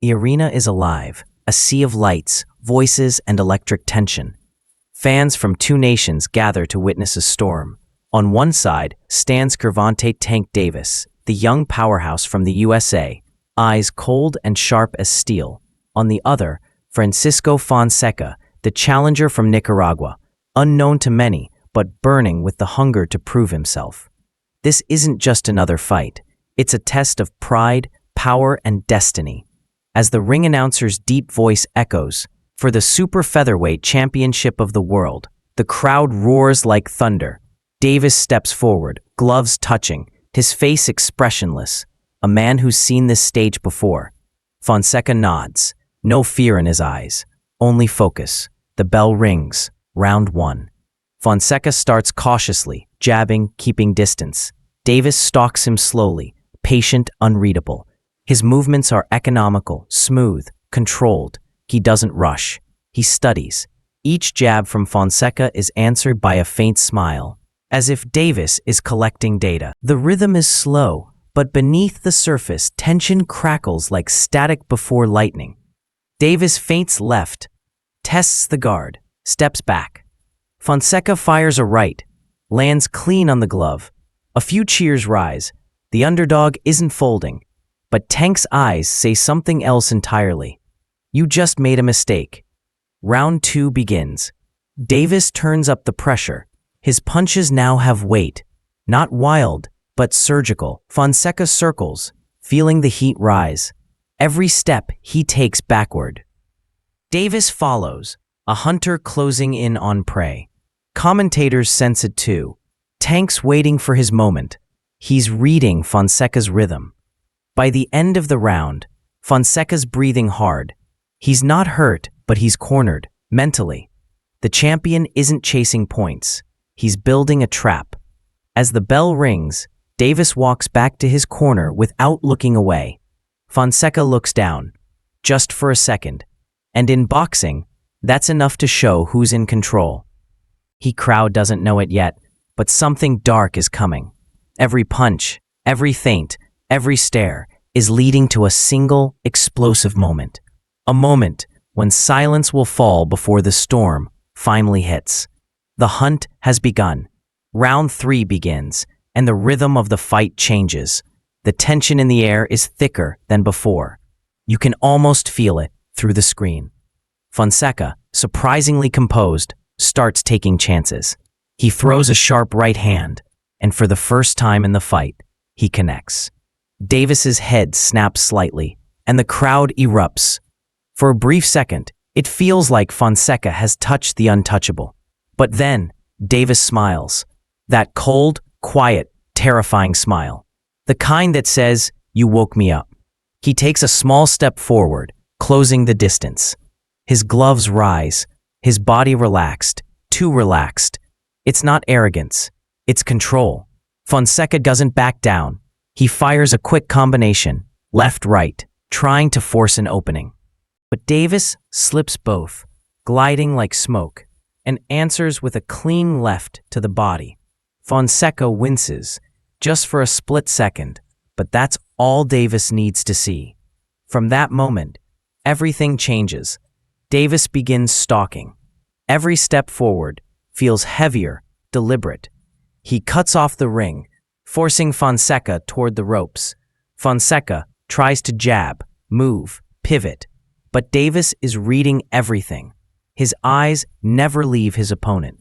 The arena is alive, a sea of lights, voices, and electric tension. Fans from two nations gather to witness a storm. On one side stands Gervonta Davis, the young powerhouse from the USA, eyes cold and sharp as steel. On the other, Francisco Fonseca, the challenger from Nicaragua, unknown to many, but burning with the hunger to prove himself. This isn't just another fight. It's a test of pride, power, and destiny. As the ring announcer's deep voice echoes, "For the super featherweight championship of the world," the crowd roars like thunder. Davis steps forward, gloves touching, his face expressionless, a man who's seen this stage before. Fonseca nods, no fear in his eyes, only focus. The bell rings, round one. Fonseca starts cautiously, jabbing, keeping distance. Davis stalks him slowly, patient, unreadable. His movements are economical, smooth, controlled. He doesn't rush. He studies. Each jab from Fonseca is answered by a faint smile, as if Davis is collecting data. The rhythm is slow, but beneath the surface, tension crackles like static before lightning. Davis feints left, tests the guard, steps back. Fonseca fires a right, lands clean on the glove. A few cheers rise. The underdog isn't folding, but Tank's eyes say something else entirely. "You just made a mistake." Round two begins. Davis turns up the pressure. His punches now have weight, not wild, but surgical. Fonseca circles, feeling the heat rise. Every step he takes backward. Davis follows, a hunter closing in on prey. Commentators sense it too. Tank's waiting for his moment. He's reading Fonseca's rhythm. By the end of the round, Fonseca's breathing hard. He's not hurt, but he's cornered, mentally. The champion isn't chasing points. He's building a trap. As the bell rings, Davis walks back to his corner without looking away. Fonseca looks down, just for a second. And in boxing, that's enough to show who's in control. The crowd doesn't know it yet, but something dark is coming. Every punch, every feint, every stare is leading to a single, explosive moment. A moment when silence will fall before the storm finally hits. The hunt has begun. Round three begins, and the rhythm of the fight changes. The tension in the air is thicker than before. You can almost feel it through the screen. Fonseca, surprisingly composed, starts taking chances. He throws a sharp right hand, and for the first time in the fight, he connects. Davis's head snaps slightly, and the crowd erupts. For a brief second, it feels like Fonseca has touched the untouchable. But then, Davis smiles. That cold, quiet, terrifying smile. The kind that says, "You woke me up." He takes a small step forward, closing the distance. His gloves rise, his body relaxed, too relaxed. It's not arrogance, it's control. Fonseca doesn't back down. He fires a quick combination, left-right, trying to force an opening. But Davis slips both, gliding like smoke, and answers with a clean left to the body. Fonseca winces, just for a split second, but that's all Davis needs to see. From that moment, everything changes. Davis begins stalking. Every step forward feels heavier, deliberate. He cuts off the ring, forcing Fonseca toward the ropes. Fonseca tries to jab, move, pivot, but Davis is reading everything. His eyes never leave his opponent.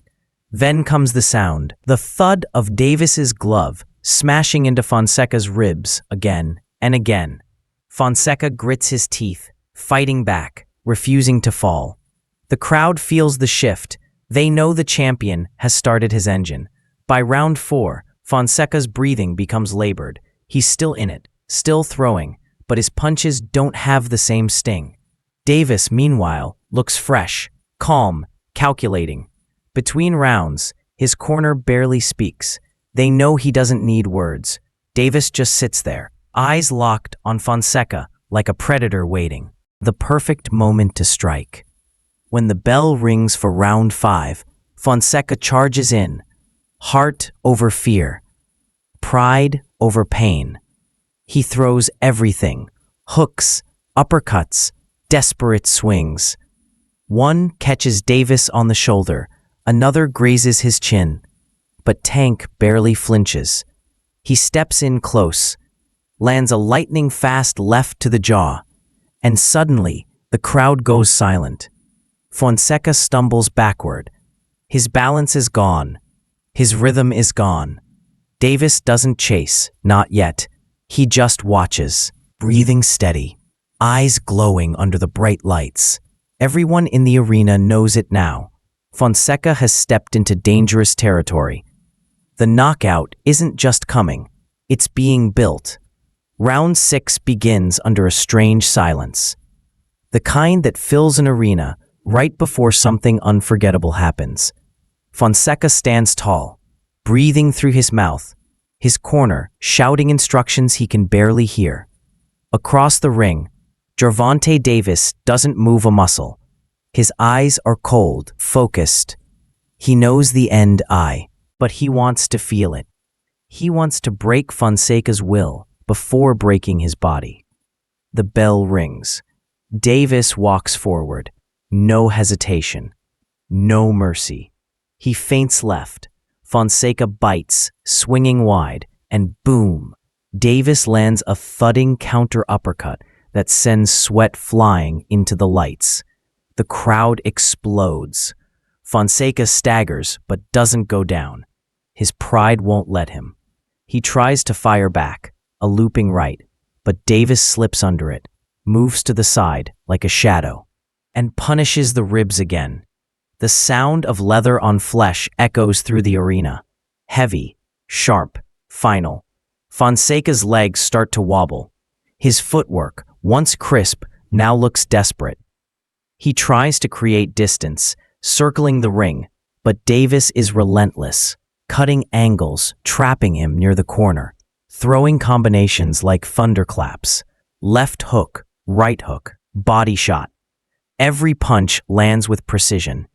Then comes the sound, the thud of Davis's glove smashing into Fonseca's ribs again and again. Fonseca grits his teeth, fighting back, refusing to fall. The crowd feels the shift. They know the champion has started his engine. By round four, Fonseca's breathing becomes labored. He's still in it, still throwing, but his punches don't have the same sting. Davis, meanwhile, looks fresh, calm, calculating. Between rounds, his corner barely speaks. They know he doesn't need words. Davis just sits there, eyes locked on Fonseca like a predator waiting. The perfect moment to strike. When the bell rings for round five, Fonseca charges in. Heart over fear. Pride over pain. He throws everything. Hooks, uppercuts, desperate swings. One catches Davis on the shoulder, another grazes his chin. But Tank barely flinches. He steps in close, lands a lightning-fast left to the jaw, and suddenly the crowd goes silent. Fonseca stumbles backward. His balance is gone. His rhythm is gone. Davis doesn't chase, not yet. He just watches, breathing steady, eyes glowing under the bright lights. Everyone in the arena knows it now. Fonseca has stepped into dangerous territory. The knockout isn't just coming, it's being built. Round 6 begins under a strange silence. The kind that fills an arena right before something unforgettable happens. Fonseca stands tall, breathing through his mouth, his corner shouting instructions he can barely hear. Across the ring, Gervonta Davis doesn't move a muscle. His eyes are cold, focused. He knows the end but he wants to feel it. He wants to break Fonseca's will before breaking his body. The bell rings. Davis walks forward. No hesitation. No mercy. He feints left. Fonseca bites, swinging wide, and boom! Davis lands a thudding counter uppercut that sends sweat flying into the lights. The crowd explodes. Fonseca staggers but doesn't go down. His pride won't let him. He tries to fire back, a looping right, but Davis slips under it, moves to the side like a shadow, and punishes the ribs again. The sound of leather on flesh echoes through the arena. Heavy, sharp, final. Fonseca's legs start to wobble. His footwork, once crisp, now looks desperate. He tries to create distance, circling the ring, but Davis is relentless, cutting angles, trapping him near the corner, throwing combinations like thunderclaps, left hook, right hook, body shot. Every punch lands with precision,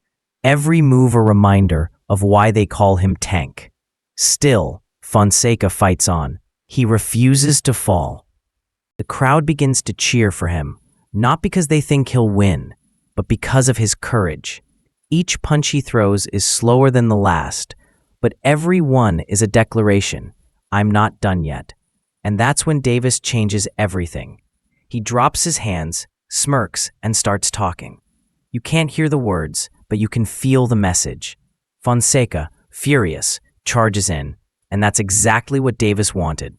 every move a reminder of why they call him Tank. Still, Fonseca fights on. He refuses to fall. The crowd begins to cheer for him, not because they think he'll win, but because of his courage. Each punch he throws is slower than the last, but every one is a declaration, I'm not done yet. And that's when Davis changes everything. He drops his hands, smirks, and starts talking. You can't hear the words, but you can feel the message. Fonseca, furious, charges in, and that's exactly what Davis wanted.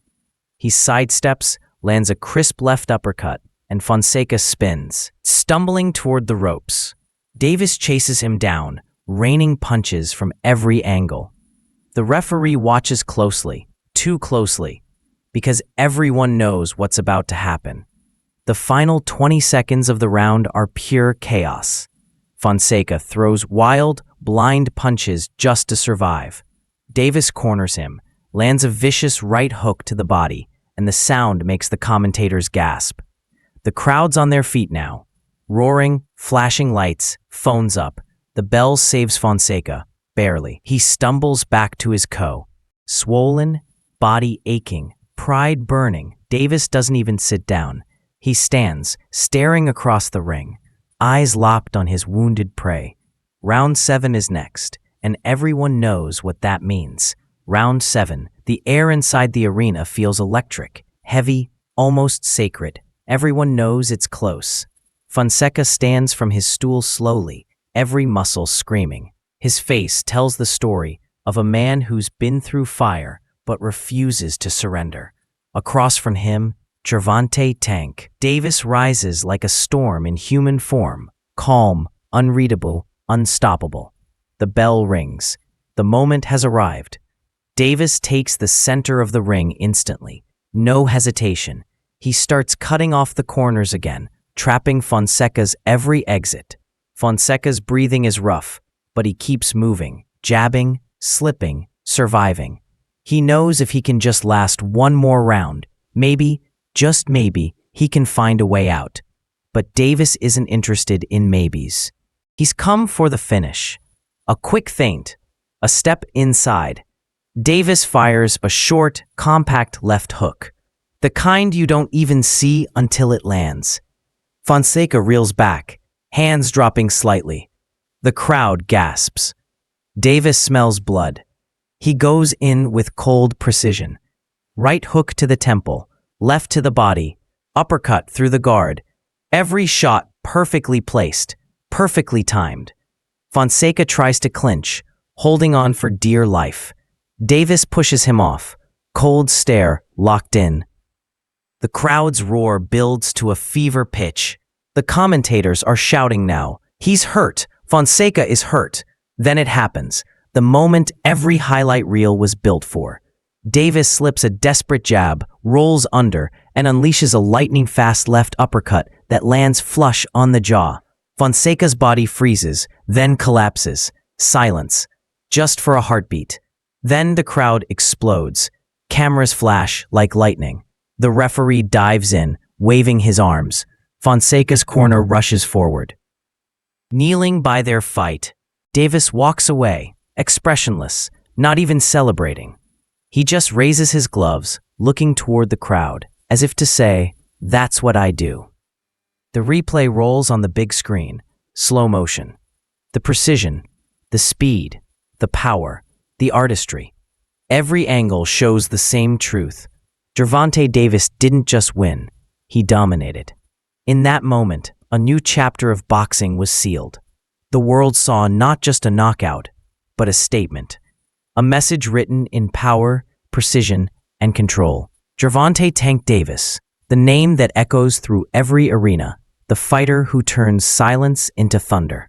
He sidesteps, lands a crisp left uppercut, and Fonseca spins, stumbling toward the ropes. Davis chases him down, raining punches from every angle. The referee watches closely, too closely, because everyone knows what's about to happen. The final 20 seconds of the round are pure chaos. Fonseca throws wild, blind punches just to survive. Davis corners him, lands a vicious right hook to the body, and the sound makes the commentators gasp. The crowd's on their feet now. Roaring, flashing lights, phones up. The bell saves Fonseca, barely. He stumbles back to his swollen, body aching, pride burning. Davis doesn't even sit down. He stands, staring across the ring, eyes locked on his wounded prey. Round 7 is next, and everyone knows what that means. Round 7, the air inside the arena feels electric, heavy, almost sacred. Everyone knows it's close. Fonseca stands from his stool slowly, every muscle screaming. His face tells the story of a man who's been through fire but refuses to surrender. Across from him, Gervonta Tank Davis rises like a storm in human form, calm, unreadable, unstoppable. The bell rings. The moment has arrived. Davis takes the center of the ring instantly. No hesitation. He starts cutting off the corners again, trapping Fonseca's every exit. Fonseca's breathing is rough, but he keeps moving, jabbing, slipping, surviving. He knows if he can just last one more round, maybe, just maybe, he can find a way out. But Davis isn't interested in maybes. He's come for the finish. A quick feint, a step inside. Davis fires a short, compact left hook, the kind you don't even see until it lands. Fonseca reels back, hands dropping slightly. The crowd gasps. Davis smells blood. He goes in with cold precision. Right hook to the temple, left to the body, uppercut through the guard. Every shot perfectly placed, perfectly timed. Fonseca tries to clinch, holding on for dear life. Davis pushes him off, cold stare, locked in. The crowd's roar builds to a fever pitch. The commentators are shouting now. He's hurt. Fonseca is hurt. Then it happens. The moment every highlight reel was built for. Davis slips a desperate jab, rolls under, and unleashes a lightning-fast left uppercut that lands flush on the jaw. Fonseca's body freezes, then collapses. Silence. Just for a heartbeat. Then the crowd explodes. Cameras flash like lightning. The referee dives in, waving his arms. Fonseca's corner rushes forward. Kneeling by their fight, Davis walks away, expressionless, not even celebrating. He just raises his gloves, looking toward the crowd, as if to say, "That's what I do." The replay rolls on the big screen, slow motion. The precision, the speed, the power, the artistry. Every angle shows the same truth. Gervonta Davis didn't just win, he dominated. In that moment, a new chapter of boxing was sealed. The world saw not just a knockout, but a statement. A message written in power, precision, and control. Gervonta "Tank" Davis, the name that echoes through every arena, the fighter who turns silence into thunder.